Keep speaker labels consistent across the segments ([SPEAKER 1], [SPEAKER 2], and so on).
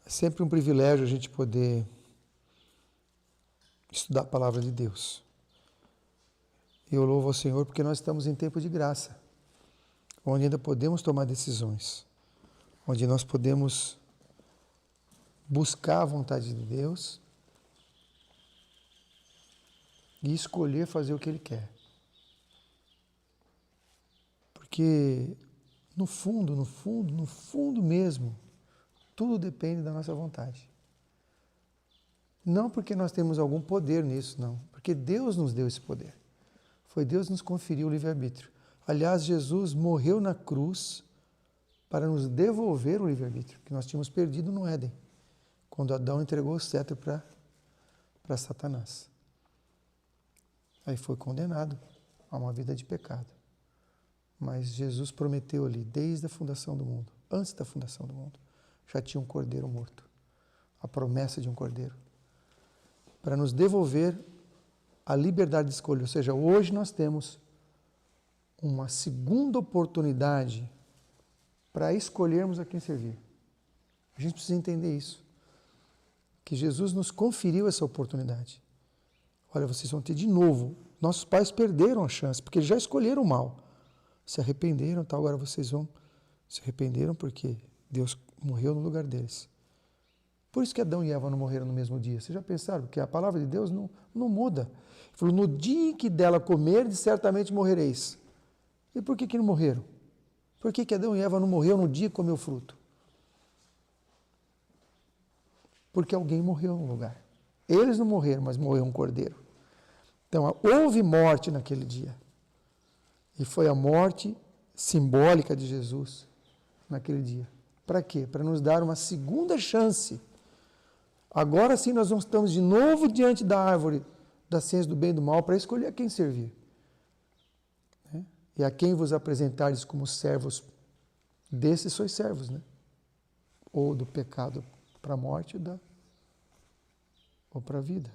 [SPEAKER 1] É sempre um privilégio a gente poder estudar a palavra de Deus. E eu louvo ao Senhor porque nós estamos em tempo de graça, onde ainda podemos tomar decisões, onde nós podemos buscar a vontade de Deus e escolher fazer o que Ele quer. Porque no fundo mesmo, tudo depende da nossa vontade. Não porque nós temos algum poder nisso, não. Porque Deus nos deu esse poder. Foi Deus que nos conferiu o livre-arbítrio. Aliás, Jesus morreu na cruz para nos devolver o livre-arbítrio, que nós tínhamos perdido no Éden, quando Adão entregou o cetro para Satanás. Aí foi condenado a uma vida de pecado. Mas Jesus prometeu ali, desde a fundação do mundo, antes da fundação do mundo, já tinha um cordeiro morto. A promessa de um cordeiro. Para nos devolver a liberdade de escolha. Ou seja, hoje nós temos uma segunda oportunidade para escolhermos a quem servir. A gente precisa entender isso. Que Jesus nos conferiu essa oportunidade. Olha, vocês vão ter de novo. Nossos pais perderam a chance, porque eles já escolheram o mal. Se arrependeram, tá? Agora vocês vão se arrependeram porque Deus morreu no lugar deles. Por isso que Adão e Eva não morreram no mesmo dia. Vocês já pensaram? Porque a palavra de Deus não muda. Ele falou, no dia em que dela comerdes, certamente morrereis. E por que não morreram? Por que Adão e Eva não morreram no dia que comeu o fruto? Porque alguém morreu no lugar. Eles não morreram, mas morreu um cordeiro. Então, houve morte naquele dia. E foi a morte simbólica de Jesus naquele dia. Para quê? Para nos dar uma segunda chance. Agora sim nós estamos de novo diante da árvore da ciência do bem e do mal para escolher a quem servir. E a quem vos apresentares como servos, desses sois servos, né? Ou do pecado para a morte ou para a vida.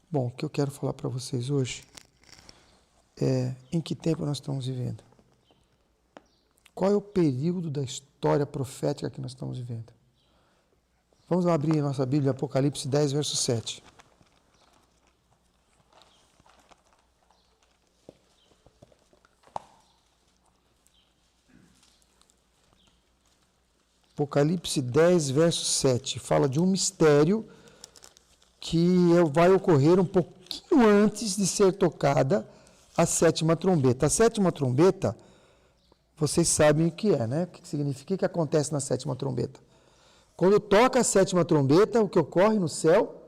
[SPEAKER 1] Bom, o que eu quero falar para vocês hoje é em que tempo nós estamos vivendo. Qual é o período da história profética que nós estamos vivendo? Vamos lá abrir a nossa Bíblia, Apocalipse 10, verso 7. Apocalipse 10, verso 7. Fala de um mistério que vai ocorrer um pouquinho antes de ser tocada a sétima trombeta. A sétima trombeta, vocês sabem o que é, né? O que significa, o que acontece na sétima trombeta. Quando toca a sétima trombeta, o que ocorre no céu?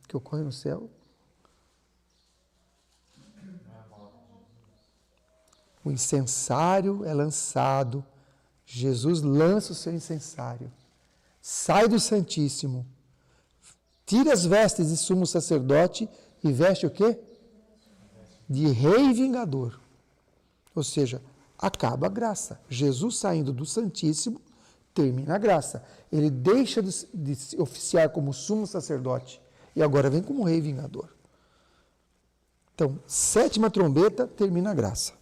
[SPEAKER 1] O que ocorre no céu? O incensário é lançado. Jesus lança o seu incensário. Sai do Santíssimo. Tira as vestes de sumo sacerdote e veste o quê? De rei vingador. Ou seja, acaba a graça. Jesus saindo do Santíssimo, termina a graça. Ele deixa de oficiar como sumo sacerdote e agora vem como rei vingador. Então, sétima trombeta, termina a graça.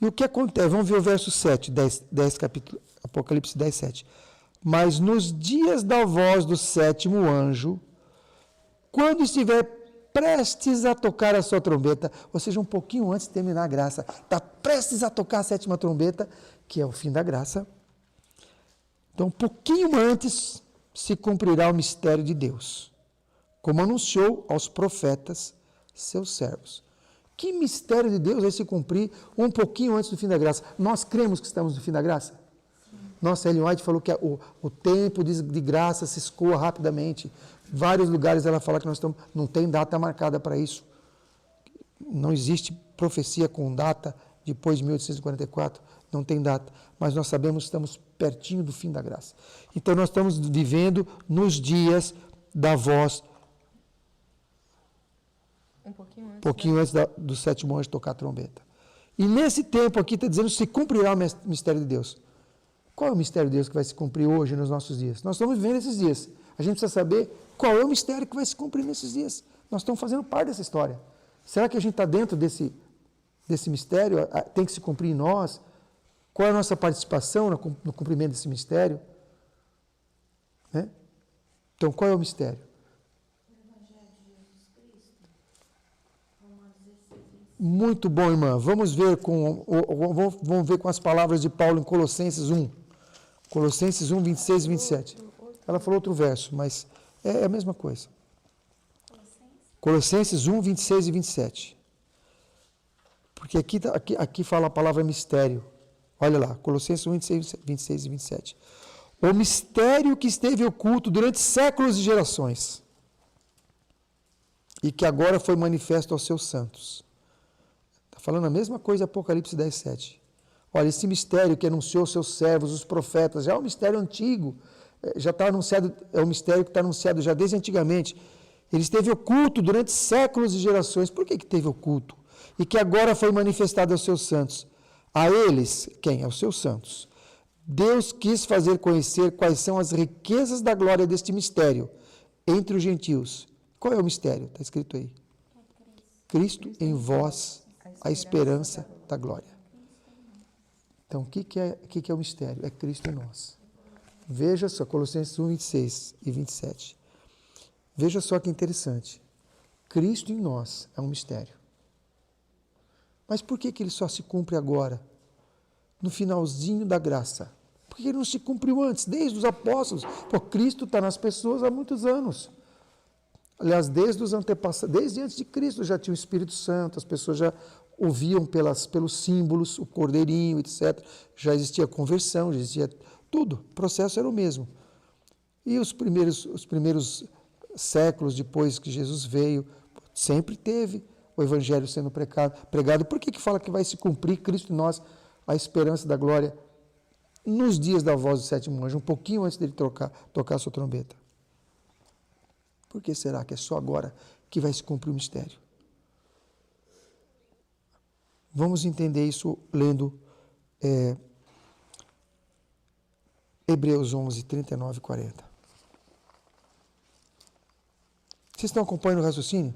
[SPEAKER 1] E o que acontece? Vamos ver o verso 7, 10 capítulo, Apocalipse 10, 7. Mas nos dias da voz do sétimo anjo, quando estiver prestes a tocar a sua trombeta, ou seja, um pouquinho antes de terminar a graça, está prestes a tocar a sétima trombeta, que é o fim da graça. Então, um pouquinho antes se cumprirá o mistério de Deus, como anunciou aos profetas, seus servos. Que mistério de Deus vai se cumprir um pouquinho antes do fim da graça? Nós cremos que estamos no fim da graça? Nossa, Ellen White falou que o tempo de graça se escoa rapidamente. Vários lugares ela fala que nós estamos, não tem data marcada para isso. Não existe profecia com data depois de 1844, não tem data. Mas nós sabemos que estamos pertinho do fim da graça. Então nós estamos vivendo nos dias da voz. Um pouquinho antes do sétimo anjo tocar a trombeta. E nesse tempo aqui está dizendo que se cumprirá o mistério de Deus. Qual é o mistério de Deus que vai se cumprir hoje nos nossos dias? Nós estamos vivendo esses dias. A gente precisa saber qual é o mistério que vai se cumprir nesses dias. Nós estamos fazendo parte dessa história. Será que a gente está dentro desse mistério? Tem que se cumprir em nós? Qual é a nossa participação no cumprimento desse mistério? Né? Então, qual é o mistério? Muito bom, irmã. Vamos ver com as palavras de Paulo em Colossenses 1. Colossenses 1, 26 e 27. Ela falou outro verso, mas é a mesma coisa. Colossenses 1, 26 e 27. Porque aqui fala a palavra mistério. Olha lá, Colossenses 1, 26 e 27. O mistério que esteve oculto durante séculos e gerações e que agora foi manifesto aos seus santos. Está falando a mesma coisa Apocalipse 10, 7. Olha, esse mistério que anunciou aos seus servos, os profetas, já é um mistério antigo, já está anunciado, é um mistério que está anunciado já desde antigamente. Ele esteve oculto durante séculos e gerações. Por que esteve oculto? E que agora foi manifestado aos seus santos. A eles, quem? Aos seus santos. Deus quis fazer conhecer quais são as riquezas da glória deste mistério entre os gentios. Qual é o mistério? Está escrito aí. Cristo em vós, a esperança da glória. Então, o que é o mistério? É Cristo em nós. Veja só, Colossenses 1, 26 e 27. Veja só que interessante. Cristo em nós é um mistério. Mas por que ele só se cumpre agora? No finalzinho da graça. Por que ele não se cumpriu antes? Desde os apóstolos. Pô, Cristo está nas pessoas há muitos anos. Aliás, desde os antepassados, desde antes de Cristo já tinha o Espírito Santo, as pessoas já ouviam pelos símbolos, o cordeirinho, etc. Já existia conversão, já existia tudo. O processo era o mesmo. E os primeiros séculos depois que Jesus veio, sempre teve o Evangelho sendo pregado. Por que fala que vai se cumprir Cristo em nós, a esperança da glória, nos dias da voz do sétimo anjo, um pouquinho antes dele tocar a sua trombeta? Por que será que é só agora que vai se cumprir o mistério? Vamos entender isso lendo Hebreus 11, 39 e 40. Vocês estão acompanhando o raciocínio?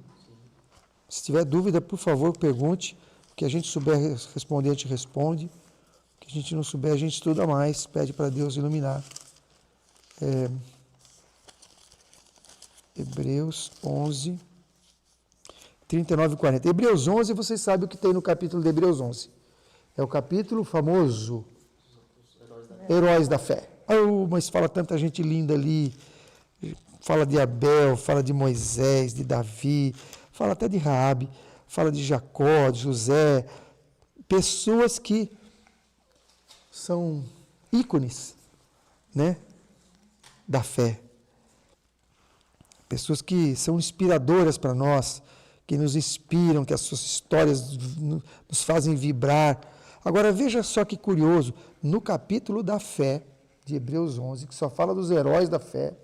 [SPEAKER 1] Se tiver dúvida, por favor, pergunte. O que a gente souber responder, a gente responde. O que a gente não souber, a gente estuda mais, pede para Deus iluminar. Hebreus 11, 39 e 40. Hebreus 11, vocês sabem o que tem no capítulo de Hebreus 11. É o capítulo famoso, Heróis da Fé. Oh, mas fala tanta gente linda ali. Fala de Abel, fala de Moisés, de Davi, fala até de Raabe, fala de Jacó, de José. Pessoas que são ícones, né, da fé. Pessoas que são inspiradoras para nós, que nos inspiram, que as suas histórias nos fazem vibrar. Agora, veja só que curioso, no capítulo da fé, de Hebreus 11, que só fala dos heróis da fé,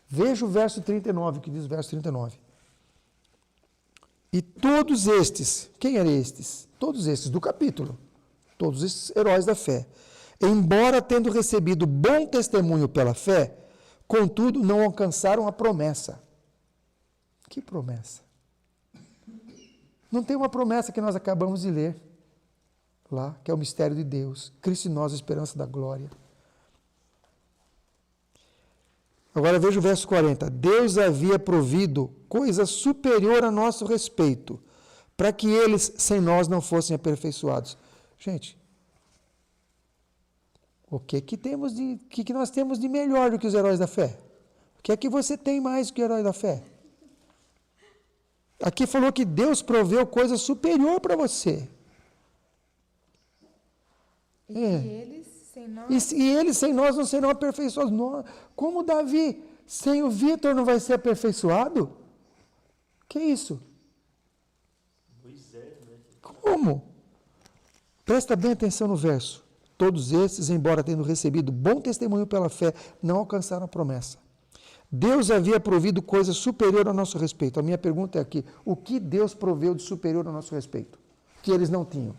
[SPEAKER 1] veja o verso 39, que diz o verso 39. E todos estes, quem eram estes? Todos estes do capítulo, todos esses heróis da fé, embora tendo recebido bom testemunho pela fé, contudo não alcançaram a promessa. Que promessa? Não tem uma promessa que nós acabamos de ler lá, que é o mistério de Deus, Cristo em nós, a esperança da glória. Agora veja o verso 40. Deus havia provido coisa superior a nosso respeito, para que eles, sem nós, não fossem aperfeiçoados. Gente, o que nós temos de melhor do que os heróis da fé? O que é que você tem mais do que o herói da fé? Aqui falou que Deus proveu coisa superior para você.
[SPEAKER 2] E eles, sem nós...
[SPEAKER 1] E eles, sem nós, não serão aperfeiçoados. Como Davi, sem o Vitor, não vai ser aperfeiçoado? Que isso? Como? Presta bem atenção no verso. Todos esses, embora tendo recebido bom testemunho pela fé, não alcançaram a promessa. Deus havia provido coisa superior ao nosso respeito. A minha pergunta é aqui, o que Deus proveu de superior ao nosso respeito? Que eles não tinham.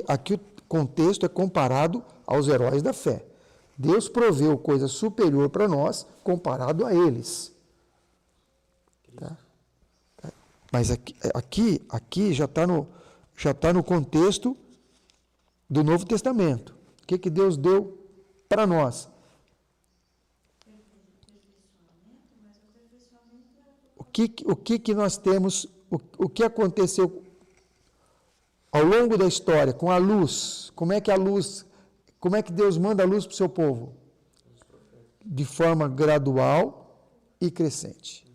[SPEAKER 1] Aqui o contexto é comparado aos heróis da fé. Deus proveu coisa superior para nós, comparado a eles. Tá? Mas aqui já está no contexto do Novo Testamento. O que Deus deu para nós? O que nós temos, o que aconteceu ao longo da história com a luz? Como é que Deus manda a luz para o seu povo? De forma gradual e crescente.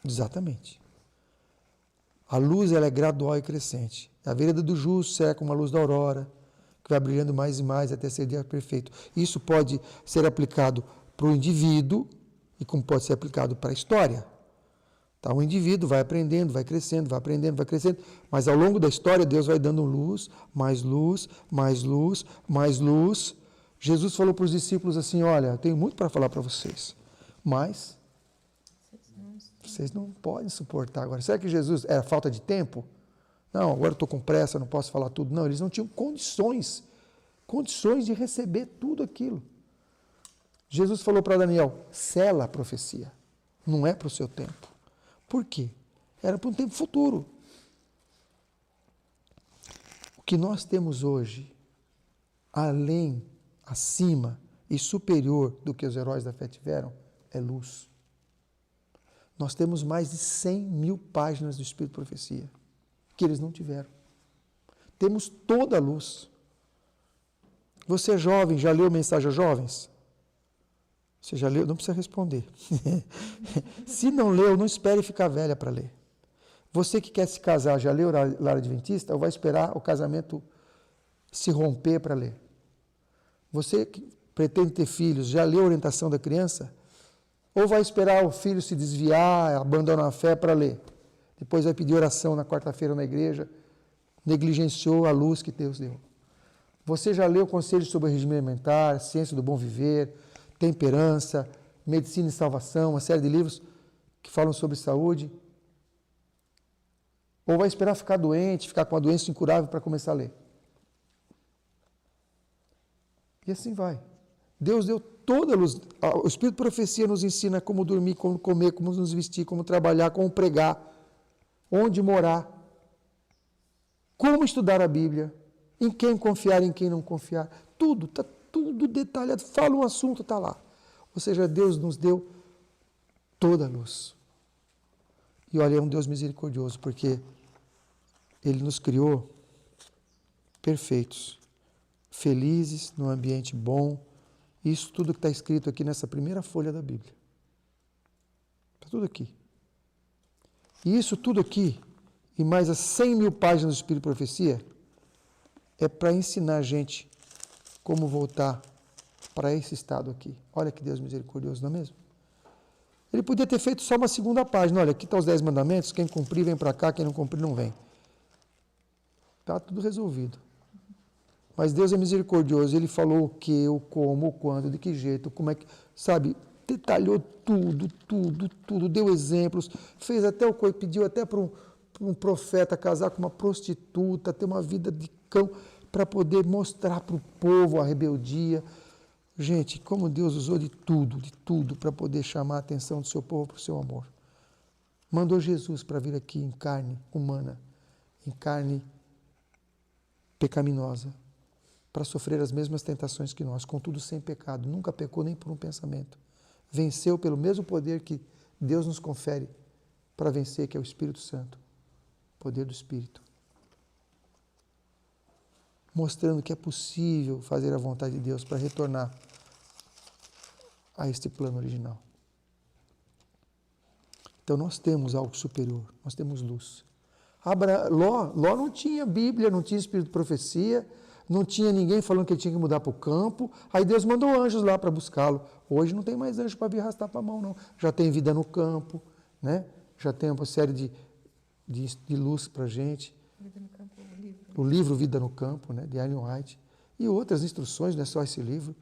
[SPEAKER 1] Exatamente. A luz ela é gradual e crescente. A vereda do justo será como a luz da aurora, que vai brilhando mais e mais até ser dia perfeito. Isso pode ser aplicado para o indivíduo e como pode ser aplicado para a história. Tá? O indivíduo vai aprendendo, vai crescendo, vai aprendendo, vai crescendo, mas ao longo da história Deus vai dando luz, mais luz, mais luz, mais luz. Jesus falou para os discípulos assim, olha, eu tenho muito para falar para vocês, mas vocês não podem suportar agora. Será que Jesus era falta de tempo? Não, agora eu estou com pressa, não posso falar tudo. Não, eles não tinham condições de receber tudo aquilo. Jesus falou para Daniel, sela a profecia, não é para o seu tempo. Por quê? Era para um tempo futuro. O que nós temos hoje, além, acima e superior do que os heróis da fé tiveram, é luz. Nós temos mais de 100.000 páginas do Espírito de Profecia, que eles não tiveram. Temos toda a luz. Você é jovem, já leu Mensagem aos Jovens? Você já leu? Não precisa responder. Se não leu, não espere ficar velha para ler. Você que quer se casar, já leu Lar Adventista ou vai esperar o casamento se romper para ler? Você que pretende ter filhos, já leu a orientação da criança? Ou vai esperar o filho se desviar, abandonar a fé para ler? Depois vai pedir oração na quarta-feira na igreja, negligenciou a luz que Deus deu. Você já leu conselhos sobre o regime alimentar, ciência do bom viver, temperança, medicina e salvação, uma série de livros que falam sobre saúde? Ou vai esperar ficar doente, ficar com uma doença incurável para começar a ler? E assim vai. Deus deu toda a luz. O Espírito de Profecia nos ensina como dormir, como comer, como nos vestir, como trabalhar, como pregar, onde morar, como estudar a Bíblia, em quem confiar, em quem não confiar. Tudo, está tudo detalhado. Fala um assunto, está lá. Ou seja, Deus nos deu toda a luz. E olha, é um Deus misericordioso, porque Ele nos criou perfeitos, felizes, num ambiente bom. Isso tudo que está escrito aqui nessa primeira folha da Bíblia. Está tudo aqui. E isso tudo aqui, e mais as 100.000 páginas do Espírito de Profecia, é para ensinar a gente como voltar para esse estado aqui. Olha que Deus misericordioso, não é mesmo? Ele podia ter feito só uma segunda página. Olha, aqui estão os 10 mandamentos, quem cumprir vem para cá, quem não cumprir não vem. Está tudo resolvido. Mas Deus é misericordioso, Ele falou o que, o como, o quando, de que jeito, como é que, sabe, detalhou tudo, deu exemplos, fez até o coisa, pediu até para um profeta casar com uma prostituta, ter uma vida de cão, para poder mostrar para o povo a rebeldia. Gente, como Deus usou de tudo, para poder chamar a atenção do seu povo para o seu amor. Mandou Jesus para vir aqui em carne humana, em carne pecaminosa, para sofrer as mesmas tentações que nós, contudo sem pecado, nunca pecou nem por um pensamento. Venceu pelo mesmo poder que Deus nos confere para vencer, que é o Espírito Santo, poder do Espírito. Mostrando que é possível fazer a vontade de Deus para retornar a este plano original. Então nós temos algo superior, nós temos luz. Ló não tinha Bíblia, não tinha Espírito de Profecia, não tinha ninguém falando que ele tinha que mudar para o campo, aí Deus mandou anjos lá para buscá-lo. Hoje não tem mais anjo para vir arrastar para a mão, não. Já tem vida no campo, né? Já tem uma série de luz para a gente.
[SPEAKER 2] Vida no campo, o livro.
[SPEAKER 1] O livro Vida no Campo, né, de Ellen White, e outras instruções, não é só esse livro.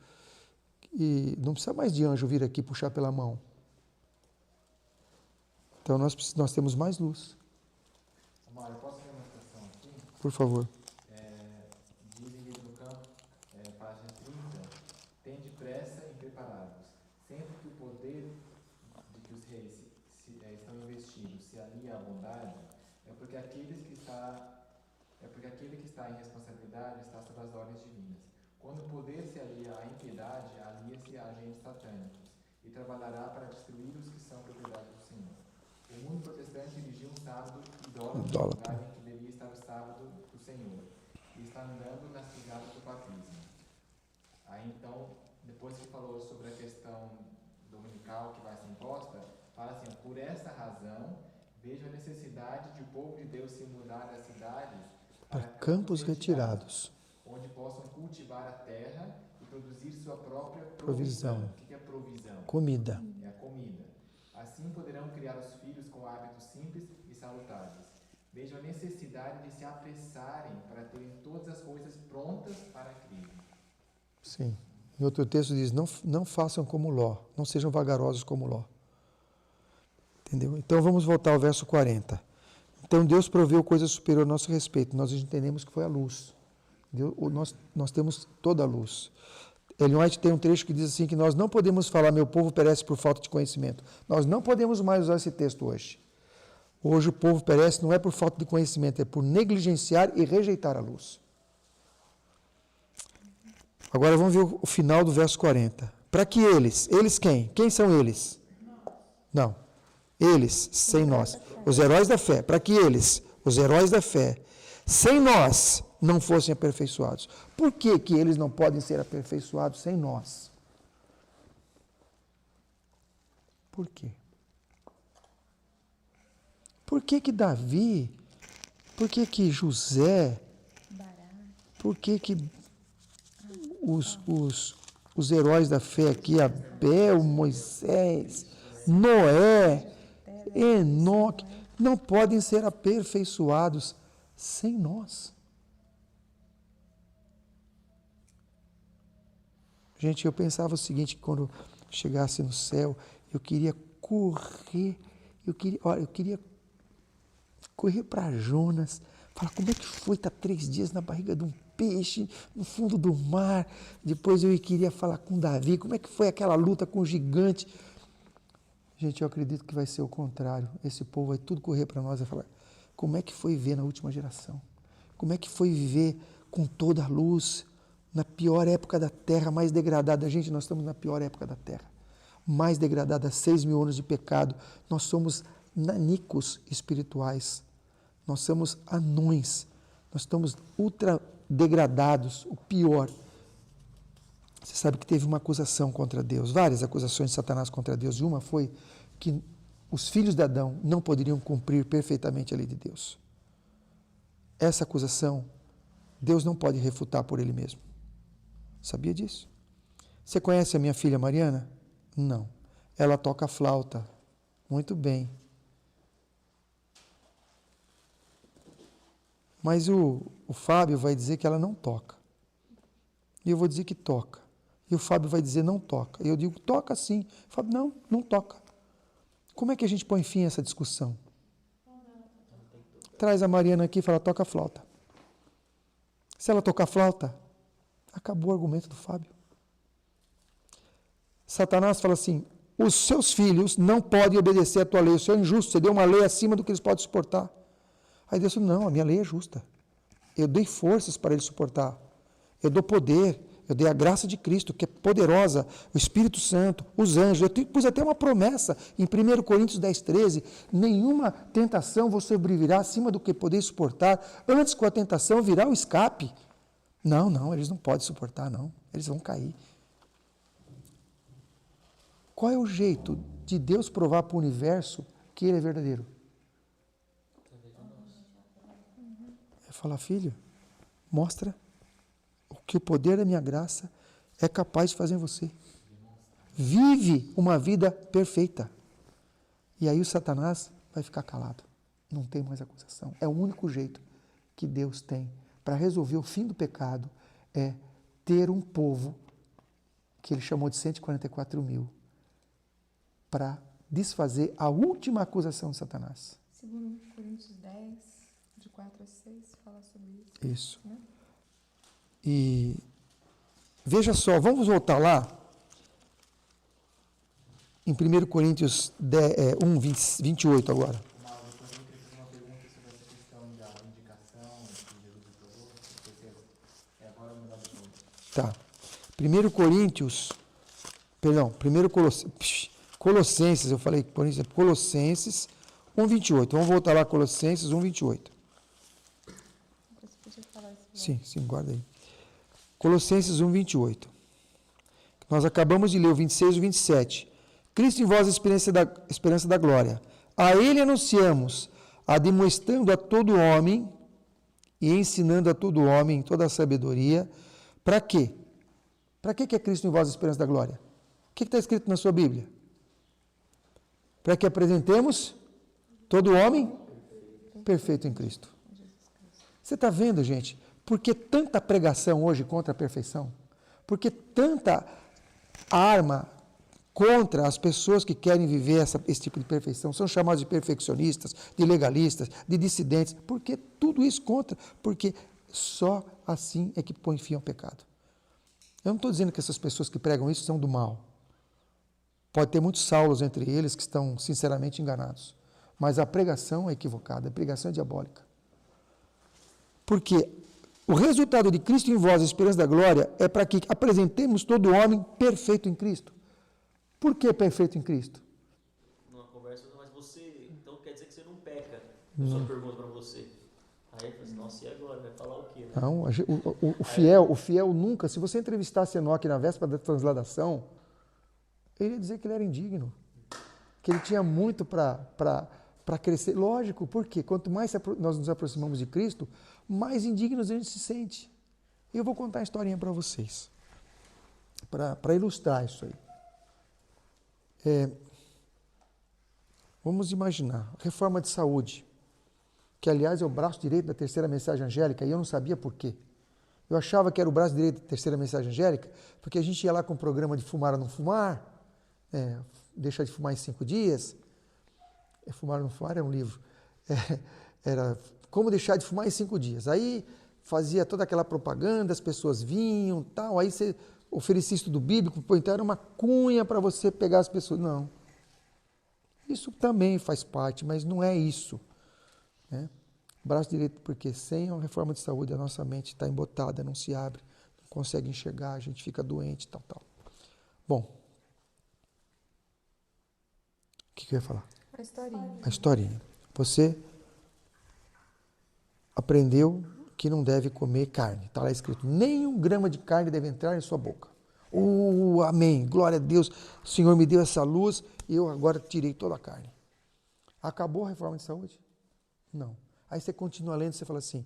[SPEAKER 1] E não precisa mais de anjo vir aqui puxar pela mão. Então nós temos mais luz.
[SPEAKER 3] Mário, posso ler uma citação aqui?
[SPEAKER 1] Por favor.
[SPEAKER 3] Diz em Livro do Campo, página 30, tende pressa em preparar-vos, sempre que o poder de que os reis estão investidos se alia à bondade, é porque aqueles que está é porque aquele que está em responsabilidade está sob as ordens divinas. Quando o poder se alia à impiedade, alia-se a agentes satânicos e trabalhará para destruir os que são propriedade do Senhor. O mundo protestante erigiu um sábado idólatra no lugar em que devia estar o sábado do Senhor e está andando nas pisadas do papismo. Aí então, depois que falou sobre a questão dominical que vai ser imposta, fala assim: por essa razão, vejo a necessidade de o povo de Deus se mudar das cidades
[SPEAKER 1] para campos retirados,
[SPEAKER 3] onde possam cultivar a terra e produzir sua própria
[SPEAKER 1] provisão.
[SPEAKER 3] O que é provisão?
[SPEAKER 1] Comida.
[SPEAKER 3] É a comida. Assim poderão criar os filhos com hábitos simples e salutares. Vejo a necessidade de se apressarem para terem todas as coisas prontas para a crise.
[SPEAKER 1] Sim. Em outro texto diz, não façam como Ló, não sejam vagarosos como Ló. Entendeu? Então vamos voltar ao verso 40. Então Deus proveu coisa superior a nosso respeito. Nós entendemos que foi a luz. Nós temos toda a luz. Ellen White tem um trecho que diz assim que nós não podemos falar meu povo perece por falta de conhecimento. Nós não podemos mais usar esse texto hoje. Hoje o povo perece não é por falta de conhecimento, é por negligenciar e rejeitar a luz. Agora vamos ver o final do verso 40. Para que eles quem? Quem são eles? Não. Eles, sem nós. Os heróis da fé. Para que eles, os heróis da fé, sem nós, não fossem aperfeiçoados. Por que que eles não podem ser aperfeiçoados sem nós? Por quê? Por que que Davi, por que que José, por que que os heróis da fé aqui, Abel, Moisés, Noé, Enoque, não podem ser aperfeiçoados sem nós? Gente, eu pensava o seguinte, que quando chegasse no céu, eu queria correr, eu queria correr para Jonas, falar como é que foi estar 3 dias na barriga de um peixe, no fundo do mar. Depois eu queria falar com Davi, como é que foi aquela luta com o gigante. Gente, eu acredito que vai ser o contrário. Esse povo vai tudo correr para nós e falar, como é que foi viver na última geração? Como é que foi viver com toda a luz, na pior época da Terra, mais degradada? Gente, nós estamos na pior época da Terra. Mais degradada, 6.000 anos de pecado. Nós somos nanicos espirituais. Nós somos anões. Nós estamos ultra degradados, o pior. Você sabe que teve uma acusação contra Deus, várias acusações de Satanás contra Deus, e uma foi que os filhos de Adão não poderiam cumprir perfeitamente a lei de Deus. Essa acusação, Deus não pode refutar por Ele mesmo. Sabia disso? Você conhece a minha filha Mariana? Não. Ela toca flauta. Muito bem. Mas o Fábio vai dizer que ela não toca. E eu vou dizer que toca. E o Fábio vai dizer não toca. E eu digo, toca sim. O Fábio, não toca. Como é que a gente põe fim a essa discussão? Traz a Mariana aqui e fala, toca flauta. Se ela tocar flauta, acabou o argumento do Fábio. Satanás fala assim, os seus filhos não podem obedecer a tua lei, o Senhor é injusto, você deu uma lei acima do que eles podem suportar. Aí Deus falou, não, a minha lei é justa. Eu dei forças para ele suportar. Eu dou poder, eu dei a graça de Cristo, que é poderosa, o Espírito Santo, os anjos. Eu pus até uma promessa em 1 Coríntios 10:13, nenhuma tentação vos sobrevirá acima do que podeis suportar, antes com a tentação virá o escape. Não, eles não podem suportar, não. Eles vão cair. Qual é o jeito de Deus provar para o universo que Ele é verdadeiro? É falar, filho, mostra o que o poder da minha graça é capaz de fazer em você. Vive uma vida perfeita. E aí o Satanás vai ficar calado. Não tem mais acusação. É o único jeito que Deus tem para resolver o fim do pecado, é ter um povo, que ele chamou de 144.000, para desfazer a última acusação de Satanás.
[SPEAKER 2] Segundo Coríntios 10, de 4 a 6, fala sobre isso.
[SPEAKER 1] Isso.
[SPEAKER 2] Né?
[SPEAKER 1] E veja só, vamos voltar lá, em 1 Coríntios 1, 28 agora.
[SPEAKER 3] Depois eu queria fazer uma pergunta sobre essa questão da vindicação que Jesus
[SPEAKER 1] Tá. 1 Coríntios, perdão, 1 Colossenses, eu falei Coríntios, Colossenses 1:28. Vamos voltar lá, Colossenses 1:28.
[SPEAKER 2] Você podia falar isso.
[SPEAKER 1] Sim, guarda aí. Colossenses 1:28. Nós acabamos de ler o 26 e o 27. Cristo em vós, a esperança da glória. A Ele anunciamos, admoestando a todo homem e ensinando a todo homem toda a sabedoria. Para quê? Para que é Cristo em vós, a esperança da glória? O que está escrito na sua Bíblia? Para que apresentemos todo homem perfeito em Cristo. Você está vendo, gente? Por que tanta pregação hoje contra a perfeição? Por que tanta arma contra as pessoas que querem viver esse tipo de perfeição? São chamados de perfeccionistas, de legalistas, de dissidentes. Por que tudo isso contra? Porque só assim é que põe fim ao pecado. Eu não estou dizendo que essas pessoas que pregam isso são do mal. Pode ter muitos Saulos entre eles que estão sinceramente enganados. Mas a pregação é equivocada, a pregação é diabólica. Porque o resultado de Cristo em vós, a esperança da glória, é para que apresentemos todo homem perfeito em Cristo. Por que perfeito em Cristo?
[SPEAKER 4] Numa conversa, mas você, então quer dizer que você não peca? Eu só pergunto para você. Aí eu falei assim, nossa, e agora? Vai falar o quê? Né?
[SPEAKER 1] Não, o fiel nunca, se você entrevistasse Enoque na véspera da transladação, ele ia dizer que ele era indigno, que ele tinha muito para crescer. Lógico, por quê? Quanto mais nós nos aproximamos de Cristo, mais indignos a gente se sente. Eu vou contar uma historinha para vocês, para ilustrar isso aí. Vamos imaginar, reforma de saúde, que aliás é o braço direito da terceira mensagem angélica, e eu não sabia por quê. Eu achava que era o braço direito da terceira mensagem angélica, porque a gente ia lá com o programa de fumar ou não fumar, deixar de fumar em 5 dias. Fumar ou não fumar é um livro. Era como deixar de fumar em 5 dias. Aí fazia toda aquela propaganda, as pessoas vinham, tal, aí você oferecia estudo bíblico, então era uma cunha para você pegar as pessoas. Não. Isso também faz parte, mas não é isso. Né? Braço direito, porque sem a reforma de saúde a nossa mente está embotada, não se abre, não consegue enxergar, a gente fica doente, tal. Bom, o que eu ia falar?
[SPEAKER 2] A historinha.
[SPEAKER 1] A historinha. Você aprendeu que não deve comer carne. Está lá escrito, nem 1 grama de carne deve entrar em sua boca. Amém, glória a Deus, o Senhor me deu essa luz e eu agora tirei toda a carne. Acabou a reforma de saúde? Não. Aí você continua lendo, você fala assim,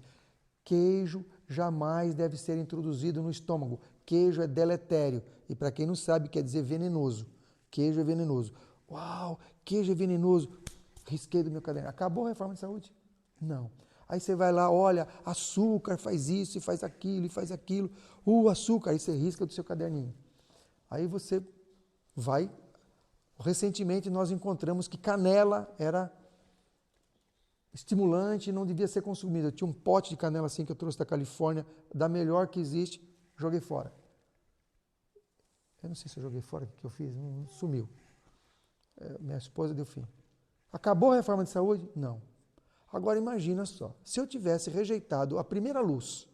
[SPEAKER 1] queijo jamais deve ser introduzido no estômago. Queijo é deletério. E para quem não sabe, quer dizer venenoso. Queijo é venenoso. Uau, queijo é venenoso. Risquei do meu caderno. Acabou a reforma de saúde? Não. Aí você vai lá, olha, açúcar faz isso, e faz aquilo, e faz aquilo. Açúcar, aí você risca do seu caderninho. Aí você vai... Recentemente nós encontramos que canela era estimulante e não devia ser consumida. Eu tinha um pote de canela assim que eu trouxe da Califórnia, da melhor que existe, joguei fora. Eu não sei se eu joguei fora, o que eu fiz, não, sumiu. Minha esposa deu fim. Acabou a reforma de saúde? Não. Agora imagina só, se eu tivesse rejeitado a primeira luz,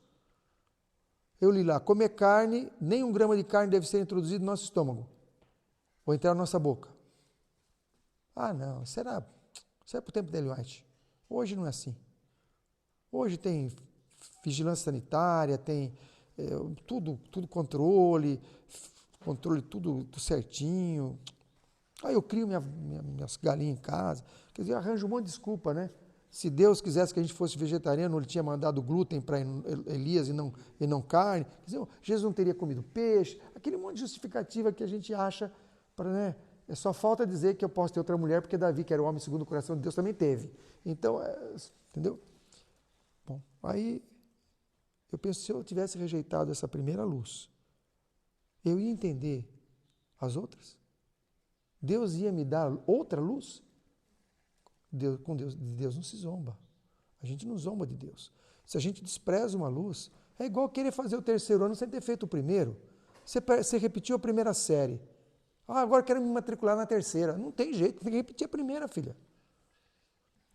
[SPEAKER 1] eu li lá, comer carne, nem 1 grama de carne deve ser introduzido no nosso estômago, ou entrar na nossa boca. Não, isso era para o tempo da Ellen White. Hoje não é assim. Hoje tem vigilância sanitária, tem tudo controle tudo certinho. Aí eu crio minhas galinhas em casa. Quer dizer, eu arranjo um monte de desculpa, né? Se Deus quisesse que a gente fosse vegetariano, Ele tinha mandado glúten para Elias e não carne. Quer dizer, Jesus não teria comido peixe. Aquele monte de justificativa que a gente acha para, né? Só falta dizer que eu posso ter outra mulher, porque Davi, que era o homem segundo o coração de Deus, também teve. Então, entendeu? Bom, aí eu penso, se eu tivesse rejeitado essa primeira luz, eu ia entender as outras? Deus ia me dar outra luz? De Deus não se zomba. A gente não zomba de Deus. Se a gente despreza uma luz, é igual querer fazer o 3º ano sem ter feito o primeiro. Você repetiu a primeira série. Agora quero me matricular na 3ª. Não tem jeito, tem que repetir a primeira, filha.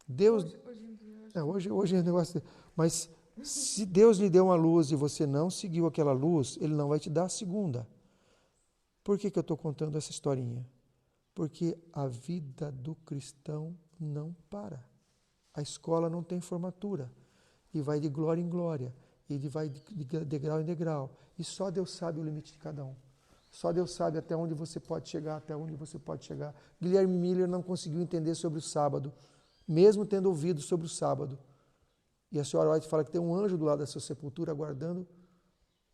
[SPEAKER 1] Deus...
[SPEAKER 2] Hoje em dia...
[SPEAKER 1] Hoje é um negócio... Mas Se Deus lhe deu uma luz e você não seguiu aquela luz, Ele não vai te dar a segunda. Por que eu estou contando essa historinha? Porque a vida do cristão não para. A escola não tem formatura. E vai de glória em glória. E vai de degrau em degrau. E só Deus sabe o limite de cada um. Só Deus sabe até onde você pode chegar, até onde você pode chegar. Guilherme Miller não conseguiu entender sobre o sábado, mesmo tendo ouvido sobre o sábado. E a senhora White fala que tem um anjo do lado da sua sepultura aguardando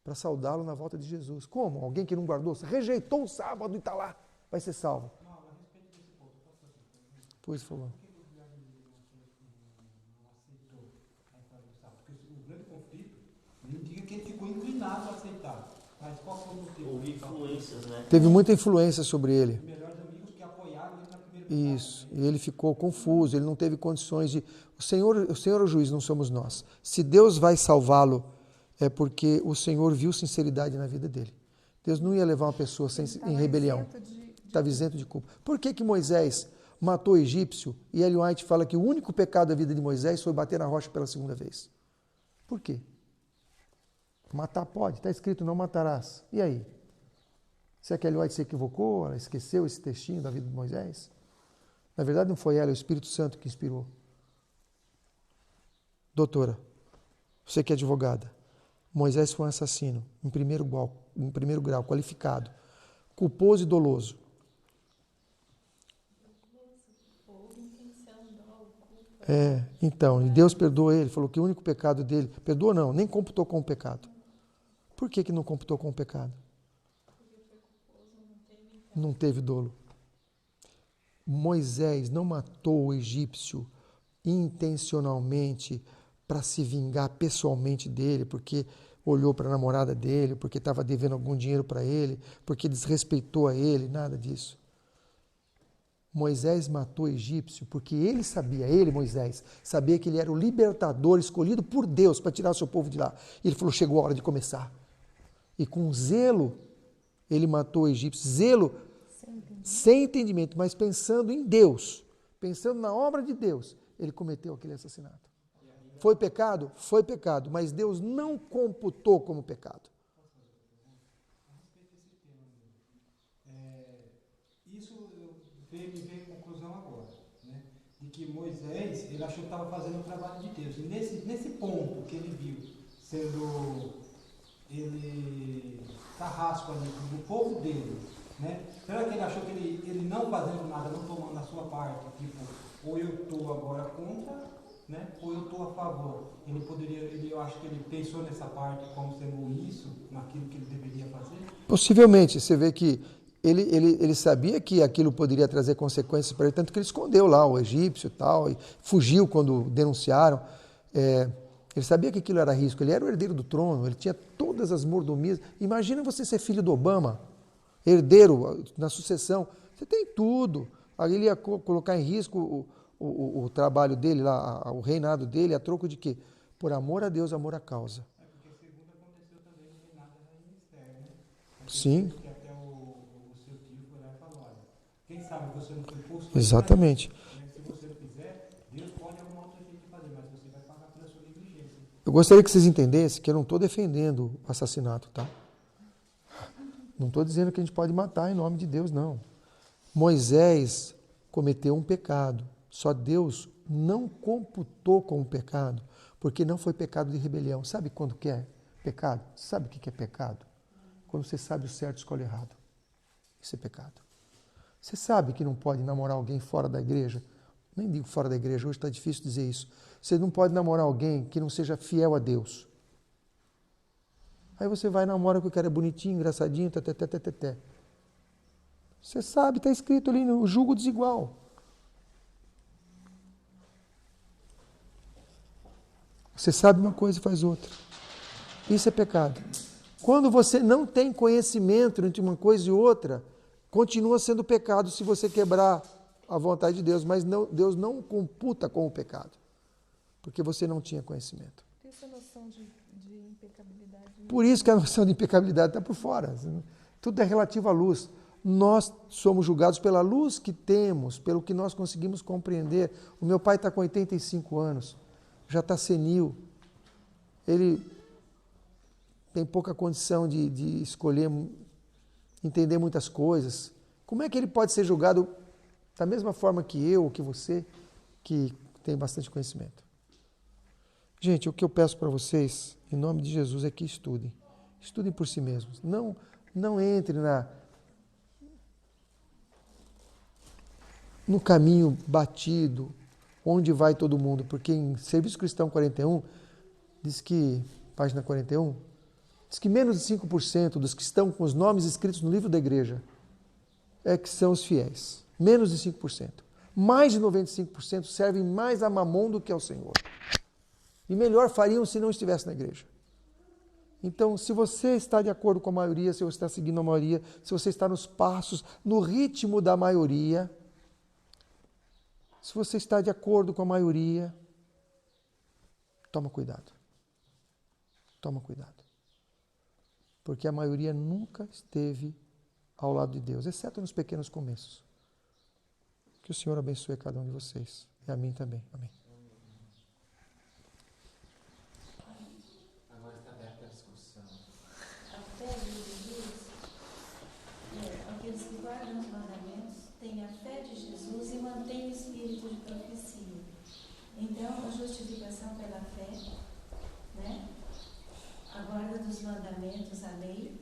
[SPEAKER 1] para saudá-lo na volta de Jesus. Como? Alguém que não guardou, rejeitou o sábado e está lá, vai ser salvo.
[SPEAKER 5] Não, a respeito desse ponto, posso fazer?
[SPEAKER 1] Pois falou.
[SPEAKER 5] Por que o Guilherme não aceitou a entrada do sábado? Porque o grande conflito, ele indica que ele ficou inclinado a aceitar. Mas qual foi o motivo?
[SPEAKER 4] Houve influências, né?
[SPEAKER 1] Teve muita influência sobre ele.
[SPEAKER 5] Os melhores amigos que apoiaram ele na primeira
[SPEAKER 1] Isso, e ele ficou confuso, ele não teve condições de... O Senhor é o juiz, não somos nós. Se Deus vai salvá-lo, é porque o Senhor viu sinceridade na vida dele. Deus não ia levar uma pessoa em rebelião. Estava isento de culpa. Por que Moisés matou o egípcio e Ellen White fala que o único pecado da vida de Moisés foi bater na rocha pela segunda vez? Por quê? Matar pode, está escrito não matarás. E aí? Se a Ellen White se equivocou, ela esqueceu esse textinho da vida de Moisés? Na verdade não foi ela, é o Espírito Santo que inspirou. Doutora, você que é advogada, Moisés foi um assassino, em primeiro grau, qualificado, culposo e doloso. Então, e Deus perdoou ele, falou que o único pecado dele, perdoou não, nem computou como pecado. Por que não computou como pecado? Não teve dolo. Moisés não matou o egípcio intencionalmente para se vingar pessoalmente dele, porque olhou para a namorada dele, porque estava devendo algum dinheiro para ele, porque desrespeitou a ele, nada disso. Moisés matou o egípcio porque Moisés, sabia que ele era o libertador escolhido por Deus para tirar o seu povo de lá. E ele falou, chegou a hora de começar. E com zelo, ele matou o egípcio. Zelo, sem entendimento, mas pensando em Deus, pensando na obra de Deus, ele cometeu aquele assassinato. Foi pecado? Foi pecado, mas Deus não computou como pecado.
[SPEAKER 5] Isso me veio à conclusão agora, né? De que Moisés, ele achou que estava fazendo o trabalho de Deus. E nesse ponto que ele viu, sendo ele carrasco ali do povo dele, né? Será que ele achou que ele não fazendo nada, não tomando a sua parte, tipo, ou eu estou agora contra, né? Ou eu estou a favor? Eu acho que ele pensou nessa parte como sendo isso, naquilo que ele deveria fazer?
[SPEAKER 1] Possivelmente, você vê que ele sabia que aquilo poderia trazer consequências para ele, tanto que ele escondeu lá o egípcio e tal, e fugiu quando denunciaram. Ele sabia que aquilo era risco, ele era o herdeiro do trono, ele tinha todas as mordomias. Imagina você ser filho do Obama, herdeiro na sucessão, você tem tudo. Aí ele ia colocar em risco o trabalho dele, lá, o reinado dele, a troco de quê? Por amor a Deus, amor à causa.
[SPEAKER 5] Porque segundo aconteceu também no reinado da rainha Esther, né?
[SPEAKER 1] Sim.
[SPEAKER 5] Que até o seu tio foi lá e falou, olha, quem sabe você não foi posto...
[SPEAKER 1] Exatamente.
[SPEAKER 5] Se você não fizer, Deus pode arrumar outro jeito de fazer, mas você vai pagar pela sua negligência.
[SPEAKER 1] Eu gostaria que vocês entendessem que eu não estou defendendo o assassinato, tá? Não estou dizendo que a gente pode matar em nome de Deus, não. Moisés cometeu um pecado. Só Deus não computou como pecado, porque não foi pecado de rebelião. Sabe quando que é pecado? Sabe o que é pecado? Quando você sabe o certo e escolhe errado. Isso é pecado. Você sabe que não pode namorar alguém fora da igreja? Nem digo fora da igreja, hoje está difícil dizer isso. Você não pode namorar alguém que não seja fiel a Deus. Aí você vai e namora com o cara bonitinho, engraçadinho, teté. Você sabe, está escrito ali no julgo desigual. Você sabe uma coisa e faz outra. Isso é pecado. Quando você não tem conhecimento entre uma coisa e outra, continua sendo pecado se você quebrar a vontade de Deus, mas não, Deus não computa como pecado, porque você não tinha conhecimento.
[SPEAKER 2] Tem essa noção de impecabilidade.
[SPEAKER 1] Por isso que a noção de impecabilidade está por fora. Tudo é relativo à luz. Nós somos julgados pela luz que temos, pelo que nós conseguimos compreender. O meu pai está com 85 anos, já está senil. ele tem pouca condição de escolher, entender muitas coisas. Como é que ele pode ser julgado da mesma forma que eu, ou que você, que tem bastante conhecimento? Gente, o que eu peço para vocês, em nome de Jesus, é que estudem. Estudem por si mesmos. Não entre no caminho batido, onde vai todo mundo. Porque em Serviço Cristão 41, diz que, página 41, diz que menos de 5% dos que estão com os nomes escritos no livro da igreja é que são os fiéis. Menos de 5%. Mais de 95% servem mais a Mamon do que ao Senhor. E melhor fariam se não estivesse na igreja. Então, se você está de acordo com a maioria, se você está seguindo a maioria, se você está nos passos, no ritmo da maioria, se você está de acordo com a maioria, toma cuidado. Toma cuidado. Porque a maioria nunca esteve ao lado de Deus, exceto nos pequenos começos. Que o Senhor abençoe cada um de vocês. E a mim também. Amém.
[SPEAKER 3] Agora está aberta a discussão.
[SPEAKER 6] A fé de Jesus, aqueles que guardam os mandamentos, têm a fé de Jesus e mantêm o espírito de profecia. Então, a justificação pela fé, né? A guarda dos mandamentos, a lei,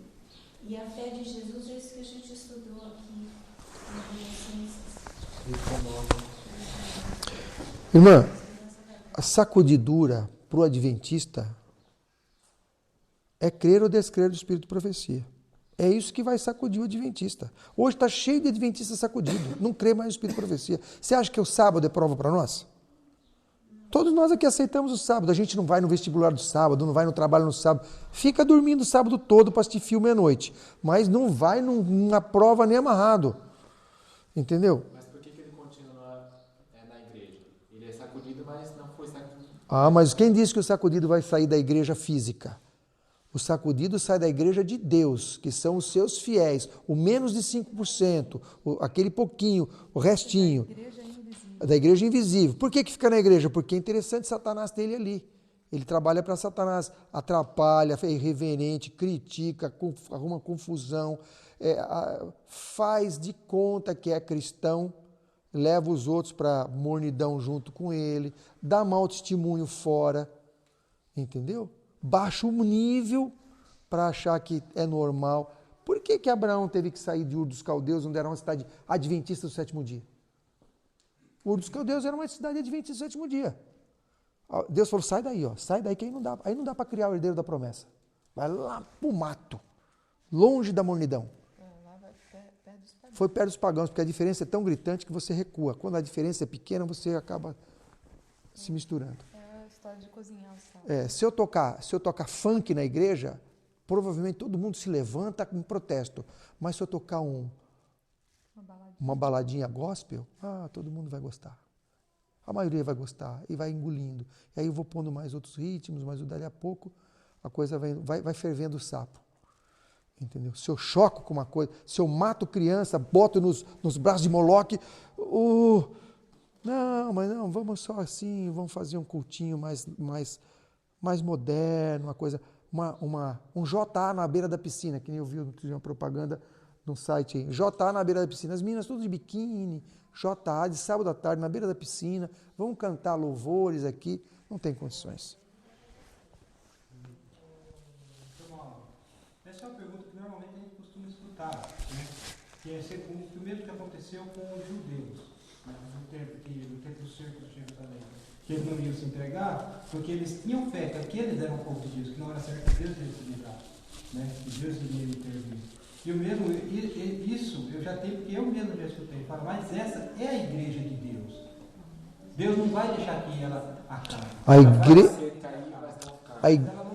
[SPEAKER 6] e a fé de Jesus é isso que a gente estudou aqui em Colossenses.
[SPEAKER 1] Irmã, a sacudidura para o adventista é crer ou descrer do espírito de profecia. É isso que vai sacudir o adventista. Hoje está cheio de adventista sacudido. Não crê mais no espírito de profecia. Você acha que o sábado é prova para nós? Todos nós aqui aceitamos o sábado. A gente não vai no vestibular do sábado, não vai no trabalho no sábado. Fica dormindo o sábado todo para assistir filme à noite. Mas não vai numa prova nem amarrado. Entendeu?
[SPEAKER 3] Mas por que ele continua na igreja? Ele é sacudido, mas não foi sacudido.
[SPEAKER 1] Ah, mas quem disse que o sacudido vai sair da igreja física? O sacudido sai da igreja de Deus, que são os seus fiéis, o menos de 5%, aquele pouquinho, o restinho. Da igreja invisível. Por que fica na igreja? Porque é interessante Satanás ter ele ali. Ele trabalha para Satanás, atrapalha, é irreverente, critica, arruma confusão, faz de conta que é cristão, leva os outros para mornidão junto com ele, dá mau testemunho fora, entendeu? Baixa o nível para achar que é normal. Por que Abraão teve que sair de Ur dos Caldeus, onde era uma cidade adventista do sétimo dia? Ur dos Caldeus era uma cidade adventista do sétimo dia. Deus falou, sai daí, sai daí que aí não dá para criar o herdeiro da promessa. Vai lá pro mato, longe da mornidão.
[SPEAKER 2] Lá vai perto dos pagãos.
[SPEAKER 1] Foi perto dos pagãos, porque a diferença é tão gritante que você recua. Quando a diferença é pequena, você acaba se misturando.
[SPEAKER 2] É a história de cozinhar o sal.
[SPEAKER 1] Se eu tocar funk na igreja, provavelmente todo mundo se levanta em protesto. Mas se eu tocar uma baladinha gospel, todo mundo vai gostar. A maioria vai gostar e vai engolindo. E aí eu vou pondo mais outros ritmos, mas dali a pouco a coisa vai fervendo o sapo. Entendeu? Se eu choco com uma coisa, se eu mato criança, boto nos braços de Moloque, não, vamos só assim, vamos fazer um cultinho mais moderno, uma coisa, um JA na beira da piscina, que nem eu vi uma propaganda num site aí, JA na beira da piscina, as meninas tudo de biquíni, JA de sábado à tarde na beira da piscina, vamos cantar louvores aqui, não tem condições.
[SPEAKER 5] Essa é uma pergunta que normalmente a gente costuma escutar, né? Que é o mesmo que aconteceu com os judeus, né? no tempo do cerco de Jerusalém. Que eles não iam se entregar porque eles tinham fé que aqueles eram o povo de Deus, que não era certo que Deus iria se livrar, né? Que Deus iria intervir. E o mesmo, isso eu já tenho, porque eu mesmo já escutei, falo, mas essa é a igreja de Deus. Deus não vai deixar que ela acabe.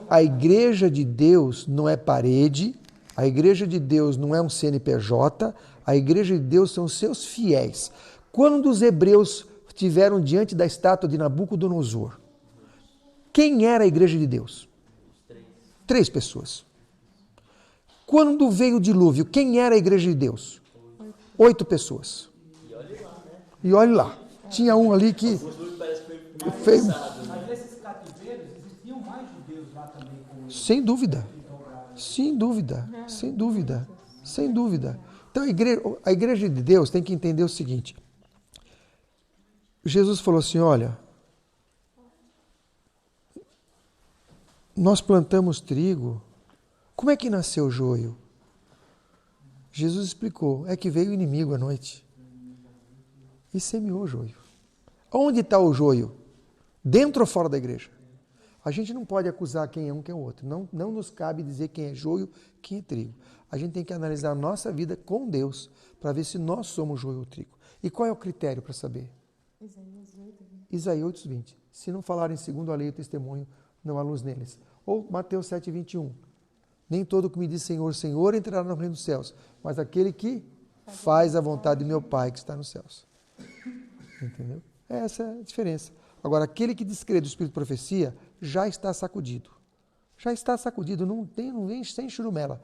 [SPEAKER 1] A igreja de Deus não é parede, a igreja de Deus não é um CNPJ, a igreja de Deus são seus fiéis. Quando os hebreus estiveram diante da estátua de Nabucodonosor, quem era a igreja de Deus? 3 pessoas. Quando veio o dilúvio, quem era a igreja de Deus? 8 pessoas. E olhe lá. Tinha um ali que
[SPEAKER 5] Mas nesses cativeiros existiam mais judeus entrar também com ele.
[SPEAKER 1] Sem dúvida.
[SPEAKER 5] Então,
[SPEAKER 1] Sem dúvida. Sem dúvida. Sem dúvida. Então a igreja de Deus tem que entender o seguinte. Jesus falou assim, olha, nós plantamos trigo, como é que nasceu o joio? Jesus explicou, é que veio o inimigo à noite e semeou o joio. Onde está o joio? Dentro ou fora da igreja? A gente não pode acusar quem é um, quem é o outro. Não nos cabe dizer quem é joio, quem é trigo. A gente tem que analisar a nossa vida com Deus para ver se nós somos joio ou trigo. E qual é o critério para saber? Isaías 8:20. Se não falarem segundo a lei e o testemunho, não há luz neles. Ou Mateus 7:21. Nem todo que me diz Senhor, Senhor entrará no reino dos céus, mas aquele que faz a vontade de meu Pai que está nos céus. Entendeu? Essa é a diferença. Agora, aquele que descrê do espírito de profecia já está sacudido. Já está sacudido, não vem sem churumela.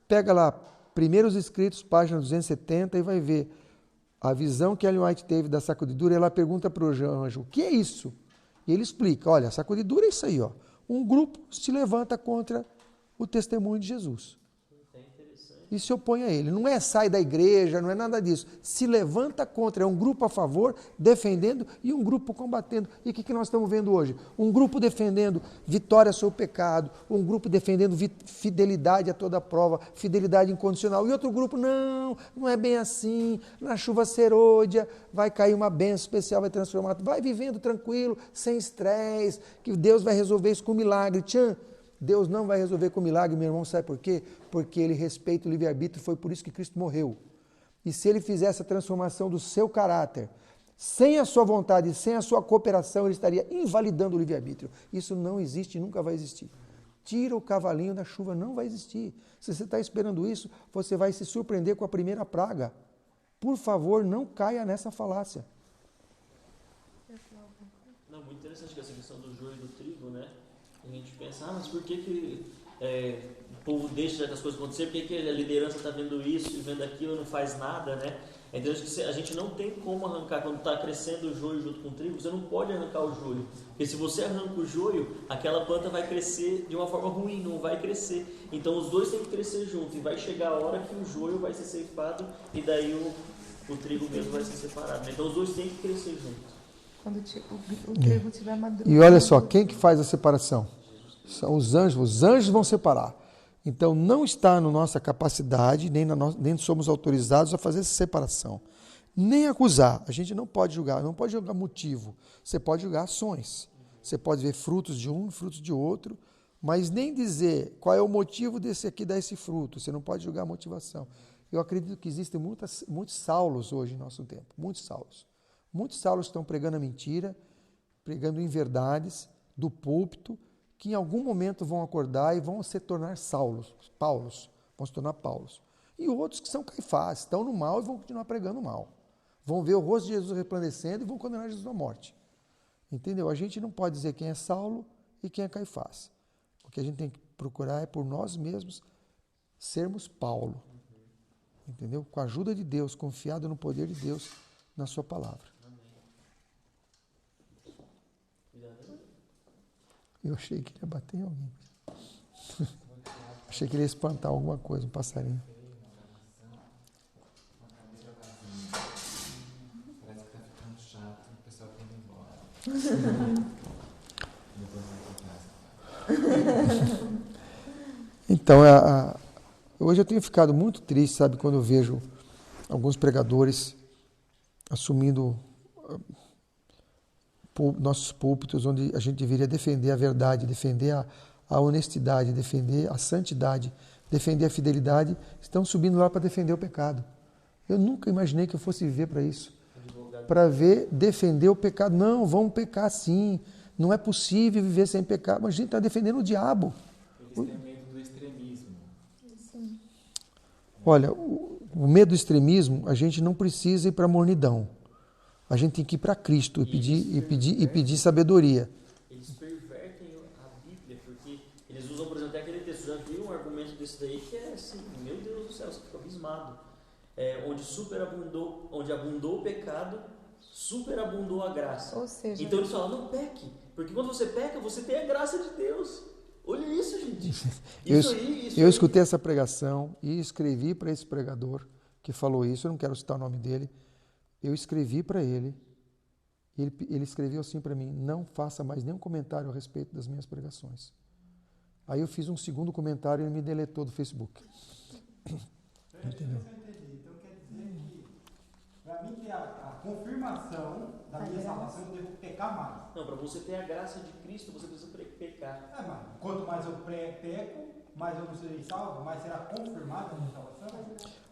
[SPEAKER 1] Pega lá, Primeiros Escritos, página 270, e vai ver a visão que Ellen White teve da sacudidura. Ela pergunta para o anjo, o que é isso? E ele explica, olha, a sacudidura é isso aí, ó. Um grupo se levanta contra o testemunho de Jesus. E se opõe a ele. Não é sai da igreja, não é nada disso. Se levanta contra, é um grupo a favor, defendendo, e um grupo combatendo. E o que nós estamos vendo hoje? Um grupo defendendo vitória sobre o pecado, um grupo defendendo fidelidade a toda prova, fidelidade incondicional, e outro grupo, não é bem assim, na chuva serôdia, vai cair uma bênção especial, vai transformar, vai vivendo tranquilo, sem estresse, que Deus vai resolver isso com milagre. Deus não vai resolver com milagre, meu irmão, sabe por quê? Porque Ele respeita o livre-arbítrio, foi por isso que Cristo morreu. E se Ele fizesse a transformação do seu caráter, sem a sua vontade, sem a sua cooperação, Ele estaria invalidando o livre-arbítrio. Isso não existe e nunca vai existir. Tira o cavalinho da chuva, não vai existir. Se você está esperando isso, você vai se surpreender com a primeira praga. Por favor, não caia nessa falácia.
[SPEAKER 4] Não, muito interessante essa questão do joio e do trigo, né? A gente pensa, mas por que o povo deixa as coisas acontecer? Por que a liderança está vendo isso e vendo aquilo e não faz nada, né? Então a gente não tem como arrancar, quando está crescendo o joio junto com o trigo, você não pode arrancar o joio. Porque se você arranca o joio, aquela planta vai crescer de uma forma ruim, não vai crescer. Então os dois têm que crescer juntos e vai chegar a hora que o joio vai ser ceifado e daí o trigo mesmo vai ser separado, né? Então os dois têm que crescer juntos.
[SPEAKER 2] Quando o trigo estiver maduro.
[SPEAKER 1] E olha só, quem que faz a separação? São os anjos vão separar. Então não está na nossa capacidade, nem somos autorizados a fazer essa separação. Nem acusar. A gente não pode julgar motivo. Você pode julgar ações. Você pode ver frutos de um e frutos de outro, mas nem dizer qual é o motivo desse aqui dar esse fruto. Você não pode julgar a motivação. Eu acredito que existem muitos Saulos hoje em nosso tempo. Muitos Saulos. Muitos Saulos estão pregando a mentira, pregando inverdades do púlpito, que em algum momento vão acordar e vão se tornar Paulos, vão se tornar Paulos. E outros que são Caifás, estão no mal e vão continuar pregando mal. Vão ver o rosto de Jesus resplandecendo e vão condenar Jesus à morte. Entendeu? A gente não pode dizer quem é Saulo e quem é Caifás. O que a gente tem que procurar é por nós mesmos sermos Paulo. Entendeu? Com a ajuda de Deus, confiado no poder de Deus, na sua palavra. Eu achei que ele ia bater em alguém. Achei que ele ia espantar alguma coisa, um passarinho.
[SPEAKER 3] Parece que está ficando chato, o pessoal está indo embora.
[SPEAKER 1] Então, hoje eu tenho ficado muito triste, sabe, quando eu vejo alguns pregadores assumindo nossos púlpitos, onde a gente deveria defender a verdade, defender a honestidade, defender a santidade, defender a fidelidade, estão subindo lá para defender o pecado. Eu nunca imaginei que eu fosse viver para isso. Para defender o pecado. Não, vamos pecar sim. Não é possível viver sem pecar. Mas a gente está defendendo o diabo.
[SPEAKER 3] Eles têm medo do extremismo.
[SPEAKER 2] Sim.
[SPEAKER 1] Olha, o medo do extremismo, a gente não precisa ir para a mornidão. A gente tem que ir para Cristo e pedir sabedoria.
[SPEAKER 4] Eles pervertem a Bíblia, porque eles usam, por exemplo, até aquele texto, já viu um argumento desse daí que é assim, meu Deus do céu, você fica abismado. Onde abundou o pecado, superabundou a graça.
[SPEAKER 2] Ou seja,
[SPEAKER 4] Então eles falam, não peque, porque quando você peca, você tem a graça de Deus.
[SPEAKER 1] Eu escutei essa pregação e escrevi para esse pregador que falou isso, eu não quero citar o nome dele, eu escrevi para ele, e ele escreveu assim para mim: não faça mais nenhum comentário a respeito das minhas pregações. Aí eu fiz um segundo comentário e ele me deletou do Facebook. Entendeu?
[SPEAKER 5] Então quer dizer que, para mim ter a confirmação da minha salvação, eu devo pecar mais.
[SPEAKER 4] Não, para você ter a graça de Cristo, você precisa pecar.
[SPEAKER 5] Mas quanto mais eu peco, mais eu não serei salvo, mais será confirmada a minha salvação.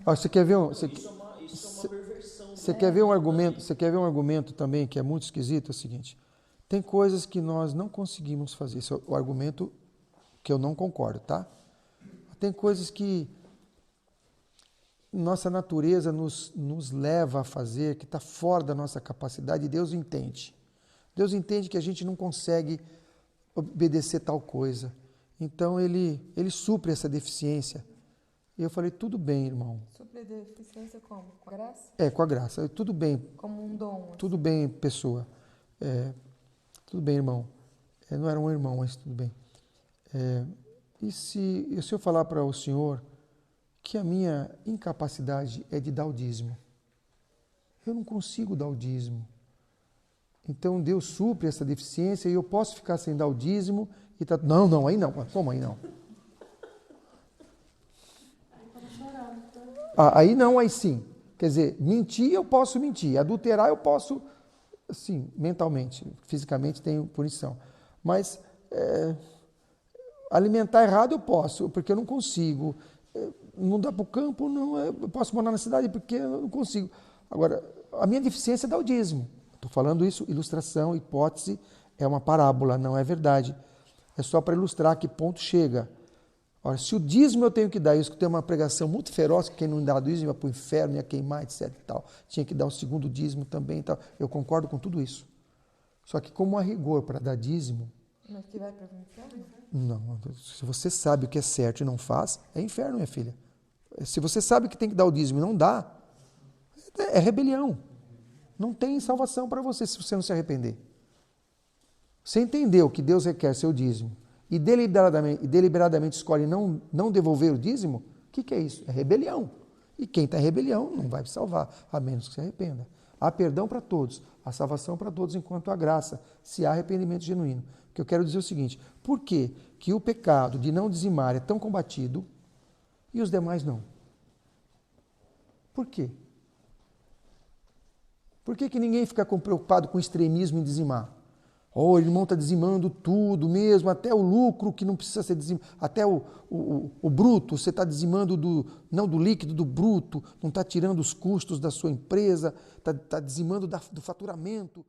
[SPEAKER 1] Você quer ver
[SPEAKER 4] Isso é uma perversão.
[SPEAKER 1] Você quer ver um argumento? Você quer ver um argumento também que é muito esquisito? É o seguinte: tem coisas que nós não conseguimos fazer. Esse é o argumento que eu não concordo, tá? Tem coisas que nossa natureza nos leva a fazer, que está fora da nossa capacidade, e Deus entende. Deus entende que a gente não consegue obedecer tal coisa. Então Ele supre essa deficiência. E eu falei: tudo bem, irmão.
[SPEAKER 2] Supre a deficiência como? Com a graça?
[SPEAKER 1] Com a graça. Tudo bem.
[SPEAKER 2] Como um dom. Assim.
[SPEAKER 1] Tudo bem, pessoa. Tudo bem, irmão. Não era um irmão, mas tudo bem. E se eu falar para o senhor que a minha incapacidade é de dar o dízimo? Eu não consigo dar o dízimo. Então Deus supre essa deficiência e eu posso ficar sem dar o dízimo e tá... Não, aí não. Como aí não? Aí não, aí sim. Quer dizer, mentir eu posso mentir, adulterar eu posso, sim, mentalmente, fisicamente tenho punição. Mas alimentar errado eu posso, porque eu não consigo. Não dá para o campo, não. Eu posso morar na cidade porque eu não consigo. Agora, a minha deficiência é dar o dízimo. Estou falando isso, ilustração, hipótese, é uma parábola, não é verdade. É só para ilustrar a que ponto chega. Ora, se o dízimo eu tenho que dar, eu escutei uma pregação muito feroz, que quem não dá dízimo ia para o inferno, ia queimar, etc. E tal. Tinha que dar o segundo dízimo também. E tal. Eu concordo com tudo isso. Só que como há rigor para dar dízimo...
[SPEAKER 2] Mas que vai para o inferno?
[SPEAKER 1] Não, se você sabe o que é certo e não faz, é inferno, minha filha. Se você sabe que tem que dar o dízimo e não dá, é rebelião. Não tem salvação para você se você não se arrepender. Você entendeu que Deus requer seu dízimo e deliberadamente escolhe não devolver o dízimo, o que é isso? É rebelião. E quem está em rebelião não vai se salvar, a menos que se arrependa. Há perdão para todos, há salvação para todos enquanto há graça, se há arrependimento genuíno. O que eu quero dizer é o seguinte: por que o pecado de não dizimar é tão combatido e os demais não? Por quê? Por que ninguém fica preocupado com extremismo em dizimar? O irmão está dizimando tudo mesmo, até o lucro que não precisa ser dizimado, até o bruto, você está dizimando não do líquido, do bruto, não está tirando os custos da sua empresa, está dizimando do faturamento.